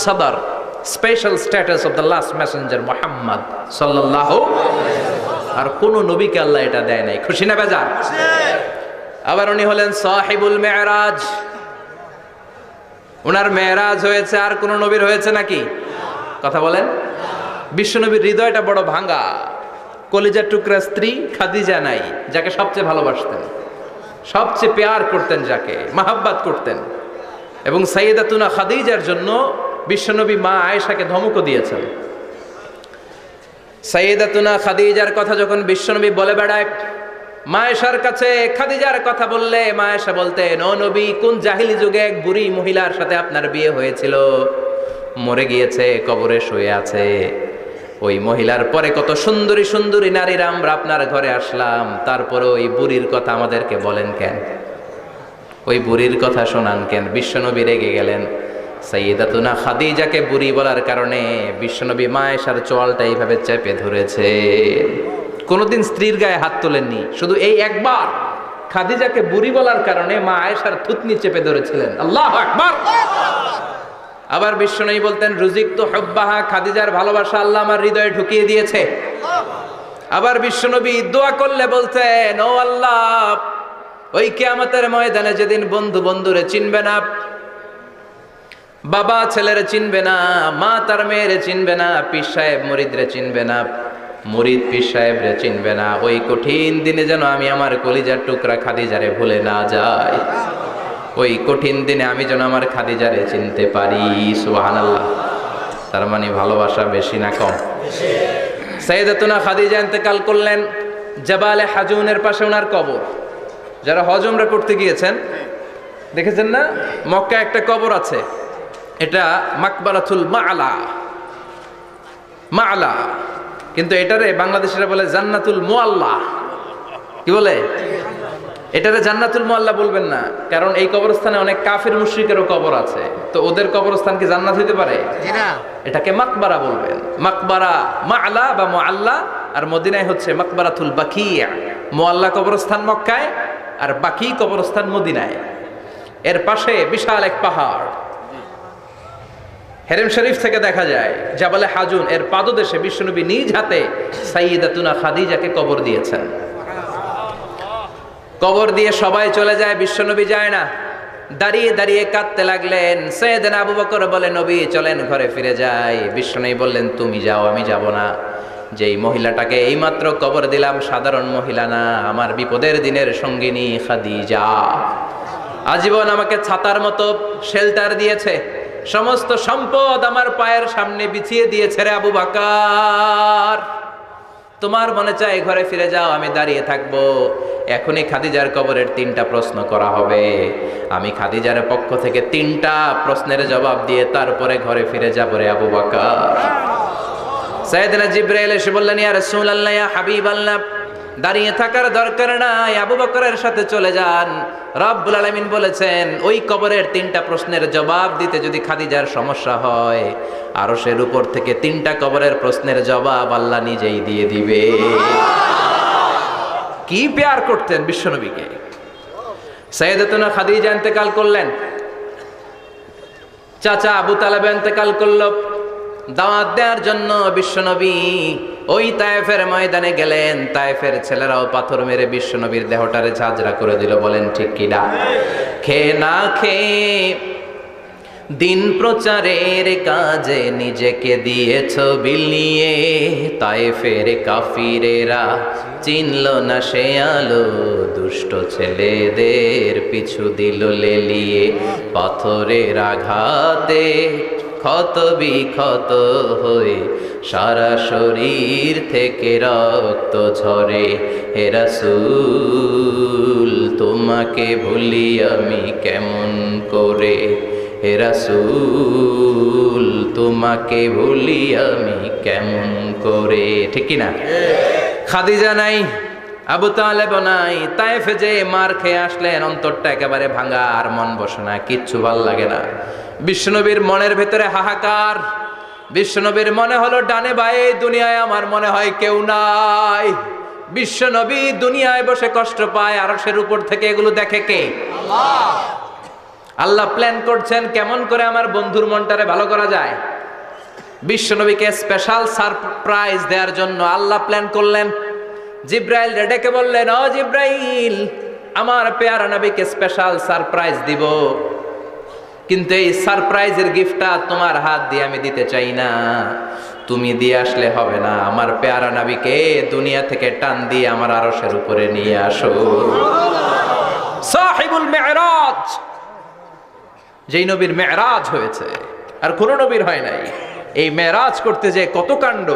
সাদার, special status of the last Messenger Muhammad সাল্লাল্লাহু। আর কোন নবীকে আল্লাহ এটা দেয় নাই। খুশি না বেজার? আবার উনি হলেন সাহিবুল মেরাজ। ওনার মেরাজ হয়েছে, আর কোন নবীর হয়েছে নাকি? কথা বলেন। বিশ্বনবীর হৃদয়টা বড় ভাঙা, কলিজার টুকরা স্ত্রী খাদিজা নাই, যাকে সবচেয়ে ভালোবাসতেন, সবচেয়ে প্যার করতেন, যাকে মাহাব্বাত করতেন। এবং সাইয়েদাতুনা খাদিজার জন্য বিশ্বনবী মা আয়েশাকে ধমকও দিয়েছেন। সাইয়েদাতুনা খাদিজার কথা যখন বিশ্বনবী বলে বেড়ায় মা আয়েশার কাছে, খাদিজার কথা বললে মা আয়েশা বলতেন, ও নবী, কোন জাহিলি যুগে এক বুড়ি মহিলার সাথে আপনার বিয়ে হয়েছিল, মরে গিয়েছে, কবরে শুয়ে আছে। ওই মহিলার পরে কত সুন্দরী সুন্দরী নারীরা আমরা আপনার ঘরে আসলাম, তারপরে ওই বুড়ির কথা আমাদেরকে বলেন কেন? ওই বুড়ির কথা শোনান কেন? বিশ্বনবী রেগে গেলেন। সাইয়েদাতুনা খাদিজাকে বুড়ি বলার কারণে বিশ্বনবী মা আয়েশার চোয়ালটা এইভাবে চেপে ধরেছে। কোনোদিন স্ত্রীর গায়ে হাত তোলেননি, শুধু এই একবার খাদিজাকে বুড়ি বলার কারণে মা আয়েশার থুতনি চেপে ধরেছিলেন। আল্লাহু আকবার। আবার বিশ্বনবী বলতেন, রুজিকতু হুব্বাহা, খাদিজার ভালোবাসা আল্লাহ আমার হৃদয়ে ঢুকিয়ে দিয়েছে। আবার বিশ্বনবী দোয়া করলে বলতেন, ও আল্লাহ, ওই কিয়ামতের ময়দানে যেদিন বন্ধু বন্ধুরে চিনবে না, বাবা ছেলেরে চিনবে না, মা তার মেয়েরে চিনবে না, পীর সাহেব মুরিদরে চিনবে না, মুরিদ পীর সাহেবরে চিনবে না, ওই কঠিন দিনে যেন আমি আমার কলিজার টুকরা খাদিজারে ভুলে না যাই। ওই কঠিন দিনে আমি যেন আমার খাদিজারে চিনতে পারি। সুবহানাল্লাহ। তার মানে ভালোবাসা বেশি না কম? সাইয়েদাতুনা খাদিজা ইন্তেকাল করলেন। জাবালে হাজুনের পাশে ওনার কবর। যারা হজ উমরা করতে গিয়েছেন দেখেছেন না, মক্কা একটা কবর আছে, এটা মাকবারাতুল মা'লা। মা'লা, কিন্তু এটারে বাংলাদেশিরা বলে জান্নাতুল মুআল্লা। কি বলে? এটারে জান্নাতুল মুআল্লা বলবেন না, কারণ এই কবরস্থানে অনেক কাফির মুশরিকেরও কবর আছে, তো ওদের কবরস্থান কি জান্নাত হইতে পারে? জি না। এটাকে মাকবারা বলবেন। মাকবারা মা'লা বা মুআল্লা, আর মদিনায় হচ্ছে মাকবারাতুল বাকিয়া। মুআল্লা কবরস্থান মক্কায়, আর বাকি কবরস্থান মদিনায়। এর পাশে বিশাল এক পাহাড়, হেরেম শরীফ থেকে দেখা যায় জাবালে হাজুন, এর পাদদেশে বিশ্বনবী নিজ হাতে সাইয়েদাতুনা খাদিজাকে কবর দিয়েছেন। কবর দিয়ে সবাই চলে যায়, বিশ্বনবী যায় না। দাঁড়িয়ে দাঁড়িয়ে কাঁদতে লাগলেন। সাইয়েদনা আবু বকর বলে, নবী চলেন ঘরে ফিরে যাই। বিশ্বনবী বললেন, তুমি যাও, আমি যাব না। যেই মহিলাটাকে এইমাত্র কবর দিলাম সাধারণ মহিলা না, আমার বিপদের দিনের সঙ্গিনী খাদিজা। আজীবন আমাকে ছাতার মতো শেল্টার দিয়েছে, সমস্ত সম্পদ আমার পায়ের সামনে বিছিয়ে দিয়েছে রে আবু বকর। তোমার মনে চায় ঘরে ফিরে যাও, আমি দাঁড়িয়ে থাকবো। এখনই খাদিজার কবরের 3টা প্রশ্ন করা হবে। আমি খাদিজার পক্ষ থেকে 3টা প্রশ্নের জবাব দিয়ে তারপরে ঘরে ফিরে যাবো রে আবু বকর। সাইয়েদনা জিবরাইল এসে বললেন, ইয়া রাসূলুল্লাহ, ইয়া হাবিবাল্লাহ, দাঁড়িয়ে থাকার দরকার নাই, আবু বকরের সাথে চলে যান। রব্বুল আলামিন বলেছেন, ওই কবরের 3টা প্রশ্নের জবাব দিতে যদি খাদিজার সমস্যা হয়, আরশের উপর থেকে 3টা কবরের প্রশ্নের জবাব আল্লাহ নিজেই দিয়ে দিবে। কি প্যার করতেন বিশ্বনবীকে। সাইয়েদাতুনা খাদিজা ইন্তেকাল করলেন, চাচা আবু তালেব ইন্তেকাল করল। দাওয়াত দেওয়ার জন্য বিশ্বনবী ওই তায়েফের ময়দানে গেলেন। তায়েফের ছেলেরাও পাথর মেরে বিশ্বনবীর দেহটারে ঝাঁঝরা করে দিল। বলেন ঠিক কি না? খেয়ে না খেয়ে দিন প্রচারের কাজে নিজেকে দিয়েছ বিলিয়ে, তায়েফের কাফিরেরা চিনল না সে আলো, দুষ্ট ছেলেদের পিছু দিল লেলিয়ে, পাথরের আঘাতে ক্ষত বিক্ষত হয়ে সারা শরীর থেকে রক্ত ঝরে। হে রাসূল, তোমাকে ভুলি আমি কেমন করে? হে রাসূল, তোমাকে ভুলি আমি কেমন করে? ঠিক কি না? খাদিজা নাই, আবু তালেব নাই, তায়েফে যে মার খেয়ে আসলেন, অন্তরটা একেবারে ভাঙা, আর মন বসে না, কিচ্ছু ভাল লাগে না। বিশ্বনবীর মনের ভেতরে হাহাকার। বিশ্বনবীর মনে হলো, ডানে বায়ে দুনিয়ায় আমার মনে হয় কেউ নাই। বিশ্বনবী দুনিয়ায় বসে কষ্ট পায়, আরশের উপর থেকে এগুলো দেখে কে? আল্লাহ। আল্লাহ প্ল্যান করছেন কেমন করে আমার বন্ধুর মনটারে ভালো করা যায়। বিশ্বনবীকে স্পেশাল সারপ্রাইজ দেওয়ার জন্য আল্লাহ প্ল্যান করলেন। জিব্রাইল ডেকে বললেন, ও জিব্রাইল, আমার পেয়ারা নবীকে স্পেশাল সারপ্রাইজ দিব, কিন্তু এই সারপ্রাইজের গিফটটা তোমার হাত দিয়ে আমি দিতে চাই না, তুমি দিয়ে আসলে হবে না। আমার পেয়ারা নবীকে দুনিয়া থেকে টান দিয়ে আমার আরশের উপরে নিয়ে আসো। সাহিবুল মেরাজ, যেই নবীর মেরাজ হয়েছে আর কোন নবীর হয় নাই। এই মেরাজ করতে যে কত কাণ্ড,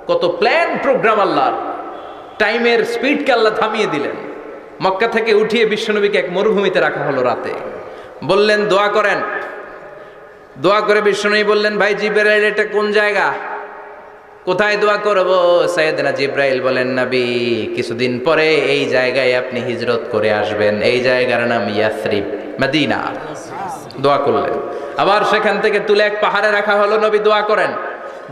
কত প্ল্যান প্রোগ্রাম আল্লাহর। টাইমের স্পিডকে আল্লাহ থামিয়ে দিলেন। মক্কা থেকে উঠিয়ে বিশ্বনবীকে এক মরুভূমিতে রাখা হলো রাতে। বললেন দোয়া করেন। দোয়া করে বিশ্বনবী বললেন, ভাই জিব্রাইল, এটা কোন জায়গা, কোথায় দোয়া করব? সাইয়েদনা জিব্রাইল বলেন, নবী, কিছুদিন পরে এই জায়গায় আপনি হিজরত করে আসবেন, এই জায়গার নাম ইয়াসরিব, মদিনা। দোয়া করলেন। আবার সেখান থেকে তুলে এক পাহাড়ে রাখা হলো, নবী দোয়া করেন।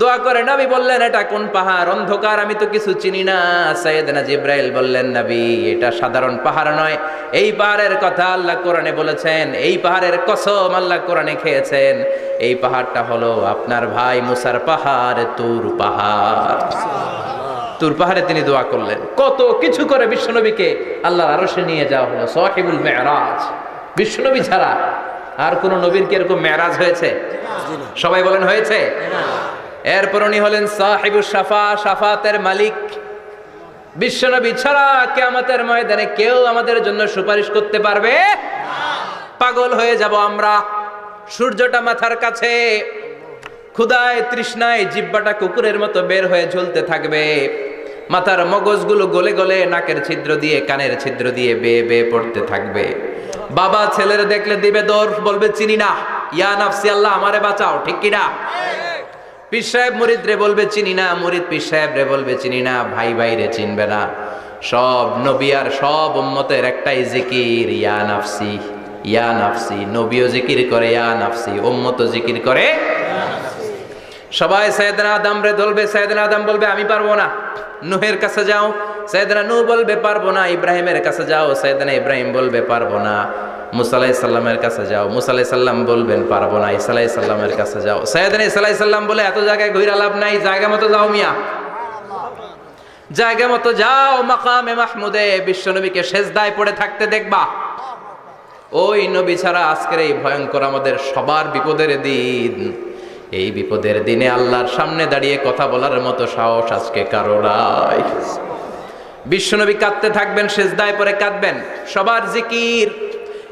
দোয়া করে নবী বললেন, এটা কোন পাহাড়? অন্ধকার, আমি তো কিছু চিনি না। সাইয়েদনা জিব্রাইল বললেন, নবী, এটা সাধারণ পাহাড় নয়, এই পাহাড়ের কথা আল্লাহ কোরআনে বলেছেন, এই পাহাড়ের কসম আল্লাহ কোরআনে খেয়েছেন। এই পাহাড়টা হলো আপনার ভাই মুসার পাহাড়, তুর পাহাড়। তুর পাহাড়ে তিনি দোয়া করলেন। কত কিছু করে বিশ্বনবীকে আল্লাহর আরশে নিয়ে যাওয়া হলো। সাহিবুল মেরাজ। বিশ্বনবী ছাড়া আর কোন নবীর কি এরকম মেরাজ হয়েছে? সবাই বলেন হয়েছে। এরপর উনি হলেন সাহিবুস শাফা, শাফাতের মালিক। বিশ্বনবী ছাড়া কিয়ামতের ময়দানে কেউ আমাদের জন্য সুপারিশ করতে পারবে? পাগল হয়ে যাব আমরা। সূর্যটা মাথার কাছে, ক্ষুধায় তৃষ্ণায় জিহ্বাটা কুকুরের মতো বের হয়ে ঝুলতে থাকবে। মাথার মগজগুলো গলে গলে নাকের ছিদ্র দিয়ে, কানের ছিদ্র দিয়ে বেয়ে বেয়ে পড়তে থাকবে। বাবা ছেলের দেখলে দিবে দৌড়, বলবে চিনি না, ইয়া নাফসি, আল্লাহ আমারে বাঁচাও, ঠিক কিনা? পীর সাহেব মুরিদ রে বলবে চিনি না, মুরিদ পীর সাহেব রে বলবে চিনি না, ভাই ভাই রে চিনবে না। সব নবী আর সব উম্মতের একটাই জিকির, ইয়া নাফসি, ইয়া নাফসি। নবীও জিকির করে ইয়া নাফসি, উম্মতও জিকির করে। সবাই সাইয়েদনা আদম রে ধরবে, সাইয়েদনা আদম বলবে আমি পারবো না। নূহের কাছে যাও, সাইয়েদনা নূহ বলবে পারবো না। ইব্রাহিমের কাছে যাও, সাইয়েদনা ইব্রাহিম বলবে পারবো না। মুসা আলাইহিস সালামের কাছে যাও, মুসা আলাইহিস সালাম বলবেন পারবো না। ঈসা আলাইহিস সালামের কাছে যাও, সাইয়েদনা ঈসা আলাইহিস সালাম বলে এত জায়গায় ঘুরে লাভ নাই, জায়গা মতো যাও মিয়া, জায়গা মতো যাও। মাকামে মাহমুদে বিশ্বনবীকে সেজদায় পড়ে থাকতে দেখবা। ওই নবী ছাড়া আজকের এই ভয়ঙ্কর আমাদের সবার বিপদের দিন। এই বিপদের দিনে আল্লাহর সামনে দাঁড়িয়ে কথা বলার মতো সাহস আজকে কারো নাই। বিশ্বনবী কাঁদতে থাকবেন, সেজদায় পড়ে কাঁদবেন। সবার জিকির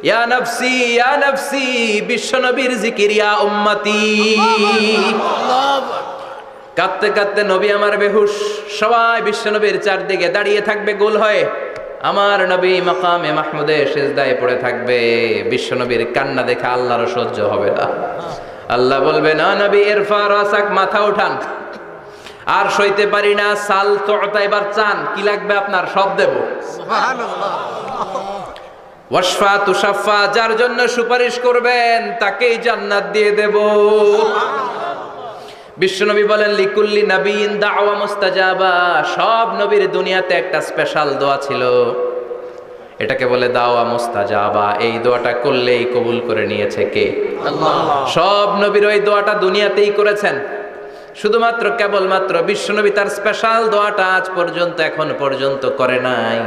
ইয়া নাফসি, ইয়া নাফসি। বিশ্বনবীর জিকির ইয়া উম্মতি। কাঁদতে কাঁদতে নবী আমার বেহুশ। সবাই বিশ্বনবীর চারদিকে দাঁড়িয়ে থাকবে গোল হয়ে। আমার নবী মাকামে মাহমুদে সেজদায় পড়ে থাকবে। বিশ্বনবীর কান্না দেখে আল্লাহর সহ্য হবে না। আল্লাহ বলবে, না নবী, ইরফা রাসাক, মাথা উঠান, আর সইতে পারি না। সাল তুতা, এবার চান, কি লাগবে আপনার সব দেব। সুবহানাল্লাহ। ওয়াশফা তুশাফা, যার জন্য সুপারিশ করবেন তাকেই জান্নাত দিয়ে দেব। বিশ্বনবী বলেন, লিকুল্লি নবিয়্যিন দাওয়া মুস্তাজাবা। সব নবীর দুনিয়াতে একটা স্পেশাল দোয়া ছিল, এটাকে বলে দাওয়া মুস্তাজাবা। এই দোয়াটা করলেই কবুল করে নিয়েছে কে? আল্লাহ। সব নবীর ওই দোয়াটা দুনিয়াতেই করেছেন। শুধুমাত্র কেবলমাত্র বিশ্বনবী তার স্পেশাল দোয়াটা আজ পর্যন্ত, এখন পর্যন্ত করে নাই।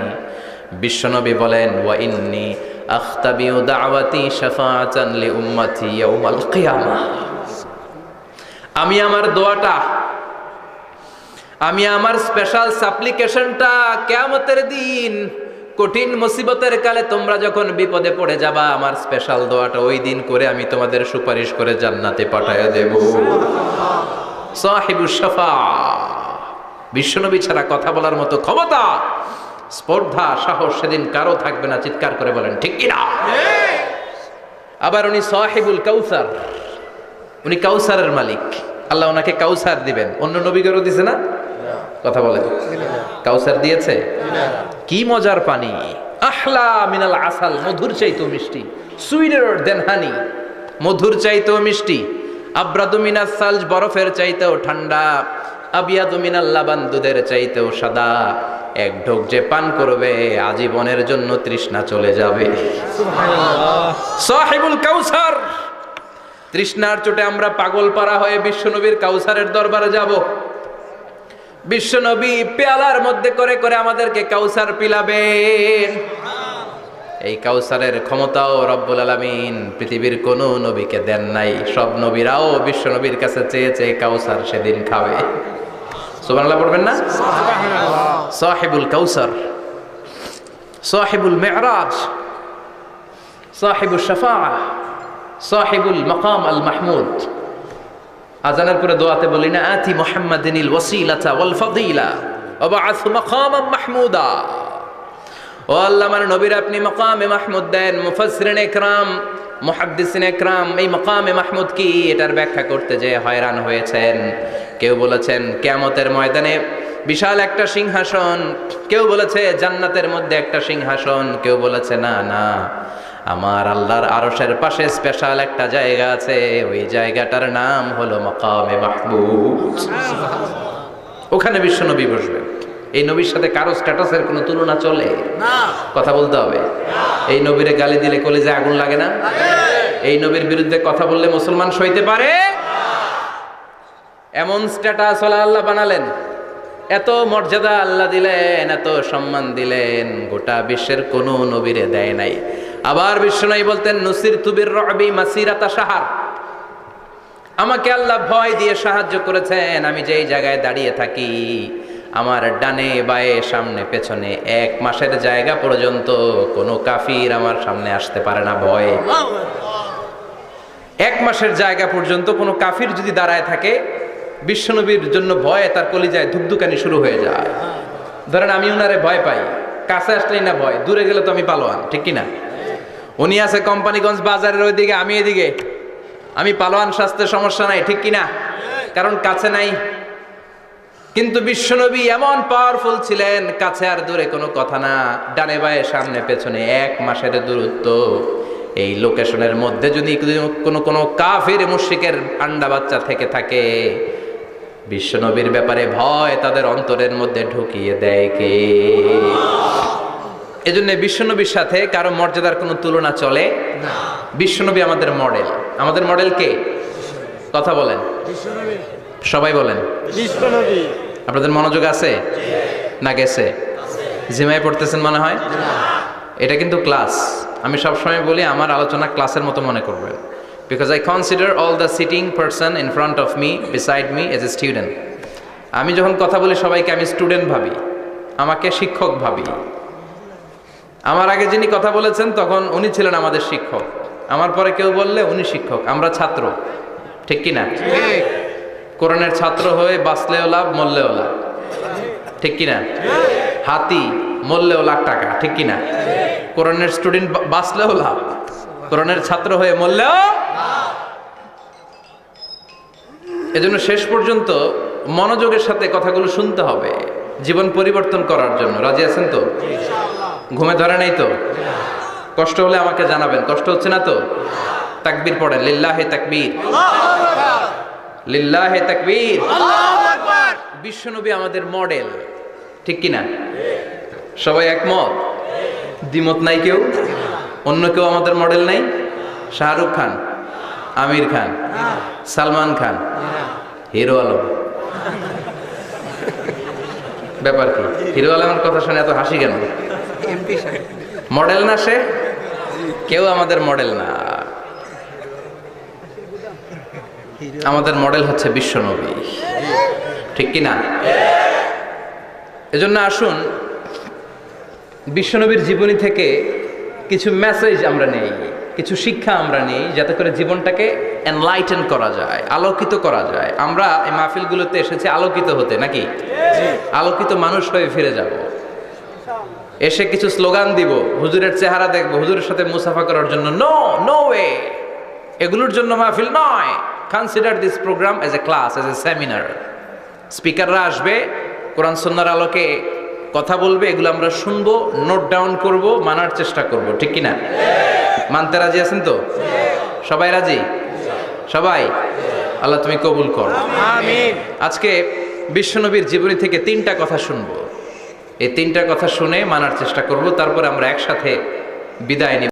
বিশ্বনবী বলেন, ওয়া ইন্নী আখতাবিউ দাওয়াতি শাফাআতান লি উম্মতি ইয়াউমাল কিয়ামাহ। আমি আমার দোয়াটা, আমি আমার স্পেশাল সাপ্লিকেশনটা কিয়ামতের দিন, কঠিন মুসিবতের কালে তোমরা যখন বিপদে পড়ে যাবা, আমার স্পেশাল দোয়াটা ওই দিন করে আমি তোমাদের সুপারিশ করে জান্নাতে পাঠায়া দেব। সাহিবুস শাফা। বিশ্বনবী ছাড়া কথা বলার মতো ক্ষমতা, স্পর্ধা, সাহস সেদিন কারো থাকবে না। চিৎকার করে বলেন ঠিক কিনা? আবার উনি সাহিবুল কাউসার, উনি কাউসারের মালিক। আল্লাহ ওনাকে কাউসার দিবেন। অন্য নবীগণও দিছে না? কথা বলেন, কাউসার দিয়েছে? কি মজার পানি, আহলা মিনাল আসাল, মধুর চাইতেও মিষ্টি। সুইটার দেন হানি, মধুর চাইতেও মিষ্টি। আব্রাদু মিনাস সালজ, বরফের চাইতেও ঠান্ডা। আবিয়াদু মিনাল লাবান, দুধের চাইতেও সাদা। এক ঢোক যে পান করবে আজীবনের জন্য তৃষ্ণা চলে যাবে। সাহিবুল কাউসার, তৃষ্ণার চোটে আমরা পাগল পারা হয়ে বিশ্বনবীর কাউসারের দরবারে যাব। বিশ্বনবী পেয়ালার মধ্যে করে করে আমাদেরকে কাউসার পিলাবেন। এই কাউসারের ক্ষমতাও রব্বুল আলামিন পৃথিবীর কোন নবীকে দেন নাই। সব নবীরাও বিশ্বনবীর কাছে চেয়ে চেয়ে কাউসার সেদিন খাবে। সুবহানাল্লাহ পড়বেন না? সাহিবুল কাউসার, সাহিবুল মি'রাজ, সাহিবুল শাফাআহ, সাহিবুল মাকাম আল মাহমুদ। আজানের পরে দোয়াতে বলি না, আতি মুহাম্মাদিনিল ওয়াসিলাতা ওয়াল ফাদিলা ওয়া বা'আথ মাকামান মাহমুদা। ও আল্লাহ, আমার নবীর আপনি মাকামে মাহমুদ দেন। মুফাসসিরিন ইকরাম, মুহাদ্দিসিন ইকরাম এই মাকামে মাহমুদ কি এটার ব্যাখ্যা করতে যে হয়রান হয়েছেন। কেউ বলেছেন কিয়ামতের ময়দানে বিশাল একটা সিংহাসন, কেউ বলেছে জান্নাতের মধ্যে একটা সিংহাসন, কেউ বলেছে না না, আমার আল্লাহর আরশের পাশে স্পেশাল একটা জায়গা আছে, ওই জায়গাটার নাম হলো মাকামে মাহমুদ। ওখানে বিশ্বনবী বসবেন। এই নবীর সাথে কারো স্ট্যাটাসের কোনো তুলনা চলে না, কথা বলতে হবে। এই নবীরে গালি দিলে কলিজায় আগুন লাগে না? এই নবীর বিরুদ্ধে কথা বললে মুসলমান সইতে পারে? এমন স্ট্যাটাস ওলা আল্লাহ বানালেন, এত মর্যাদা আল্লাহ দিলেন, এত সম্মান দিলেন, গোটা বিশ্বের কোনো নবীরে দেয় নাই। আবার বিশ্বনবী বলতেন, নুসিরতু বির-রু'বি মাসিরাতা শাহর, আমাকে আল্লাহ ভয় দিয়ে সাহায্য করেছেন। আমি যেই জায়গায় দাঁড়িয়ে থাকি, আমার ডানে বায়ে সামনে পেছনে 1 মাসের জায়গা পর্যন্ত কোনো কাফির আমার সামনে আসতে পারে না ভয়ে। 1 মাসের জায়গা পর্যন্ত কোনো কাফির যদি দাঁড়ায় থাকে, বিশ্বনবীর জন্য ভয়ে তার কলিজায় ধুকধুকানি শুরু হয়ে যায়। ধরেন আমি উনারে ভয় পাই, কাছে আসলেই না ভয়, দূরে গেলে তো আমি পালোয়ান, ঠিক কিনা? উনি আছে কোম্পানিগঞ্জ বাজারের ওইদিকে, আমি এদিকে, আমি পালোয়ান, স্বাস্থ্যের সমস্যা নাই, ঠিক কিনা? কারণ কাছে নাই। কিন্তু বিশ্বনবী এমন পাওয়ারফুল ছিলেন, কাছে আর দূরে কোনো কথা না, ডানে বায়ে সামনে পেছনে 1 মাসের দূরত্ব। এই লোকেশনের মধ্যে যদি কোনো কাফির মুশরিকের আন্ডা বাচ্চা থেকে থাকে, বিশ্বনবীর ব্যাপারে ভয় তাদের অন্তরের মধ্যে ঢুকিয়ে দেয় কে? এজন্য বিশ্বনবীর সাথে কারো মর্যাদার কোনো তুলনা চলে না। বিশ্বনবী আমাদের মডেল। আমাদের মডেল কে? কথা বলেন, সবাই বলেন বিশ্বনবী। আপনাদের মনোযোগ আছে না গেছে? জিমায় পড়তেছেন মনে হয়। এটা কিন্তু ক্লাস। আমি সবসময় বলি আমার আলোচনা ক্লাসের মতো মনে করবেন, because I consider all the sitting person in front of me beside me as a student. আমি যখন কথা বলি সবাইকে আমি স্টুডেন্ট ভাবি, আমাকে শিক্ষক ভাবি। আমার আগে যিনি কথা বলেছেন তখন উনি ছিলেন আমাদের শিক্ষক, আমার পরে কেউ বললে উনি শিক্ষক, আমরা ছাত্র, ঠিক কিনা? কোরআনের ছাত্র হয়ে বাঁচলেও লাভ, মরলেও লাভ, ঠিক কিনা? হাতি মরলেও লাখ টাকা, ঠিক কিনা? কোরআনের স্টুডেন্ট বাঁচলেও লাভ, কোরআনের ছাত্র হয়ে মরলেও। এজন্য শেষ পর্যন্ত মনোযোগের সাথে কথাগুলো শুনতে হবে জীবন পরিবর্তন করার জন্য। রাজি আছেন তো? ঘুমে ধরে নাই তো? কষ্ট হলে আমাকে জানাবেন। কষ্ট হচ্ছে না তো? তাকবীর পড়েন, লিল্লাহে তাকবীর, লিল্লাহে তাকবীর। বিশ্বনবী আমাদের মডেল, ঠিক কিনা? সবাই একমত? দ্বিমত নাই কেউ? অন্য কেউ আমাদের মডেল নাই? শাহরুখ খান, আমির খান, সালমান খান, হিরো আলম। ব্যাপার কি? হিরো আলমের কথা শুনে এত হাসি কেন? মডেল না সে? কেউ আমাদের মডেল না। আমাদের মডেল হচ্ছে বিশ্বনবী, ঠিক কিনা? এজন্য আসুন বিশ্বনবীর জীবনী থেকে কিছু মেসেজ আমরা নেই, কিছু শিক্ষা আমরা নেই, যাতে করে জীবনটাকে এনলাইটেন করা যায়, আলোকিত করা যায়। আমরা এই মাহফিলগুলোতে এসেছি আলোকিত হতে, নাকি? আলোকিত মানুষ হয়ে ফিরে যাব। এসে কিছু স্লোগান দিব, হুজুরের চেহারা দেখবো, হুজুরের সাথে মুসাফা করার জন্য, নো নো ওয়ে। এগুলোর জন্য মাহফিল নয়। Consider this programme as a class, as a seminar. স্পিকাররা আসবে, কোরআন সুন্নাহর আলোকে কথা বলবে, এগুলো আমরা শুনবো, নোট ডাউন করব, মানার চেষ্টা করব, ঠিক কিনা? মানতে রাজি আছেন তো? সবাই রাজি? সবাই? আল্লাহ তুমি কবুল করো, আমিন। আজকে বিশ্বনবীর জীবনী থেকে 3টা কথা শুনবো। এই তিনটা কথা শুনে মানার চেষ্টা করব, তারপর আমরা একসাথে বিদায় নিব।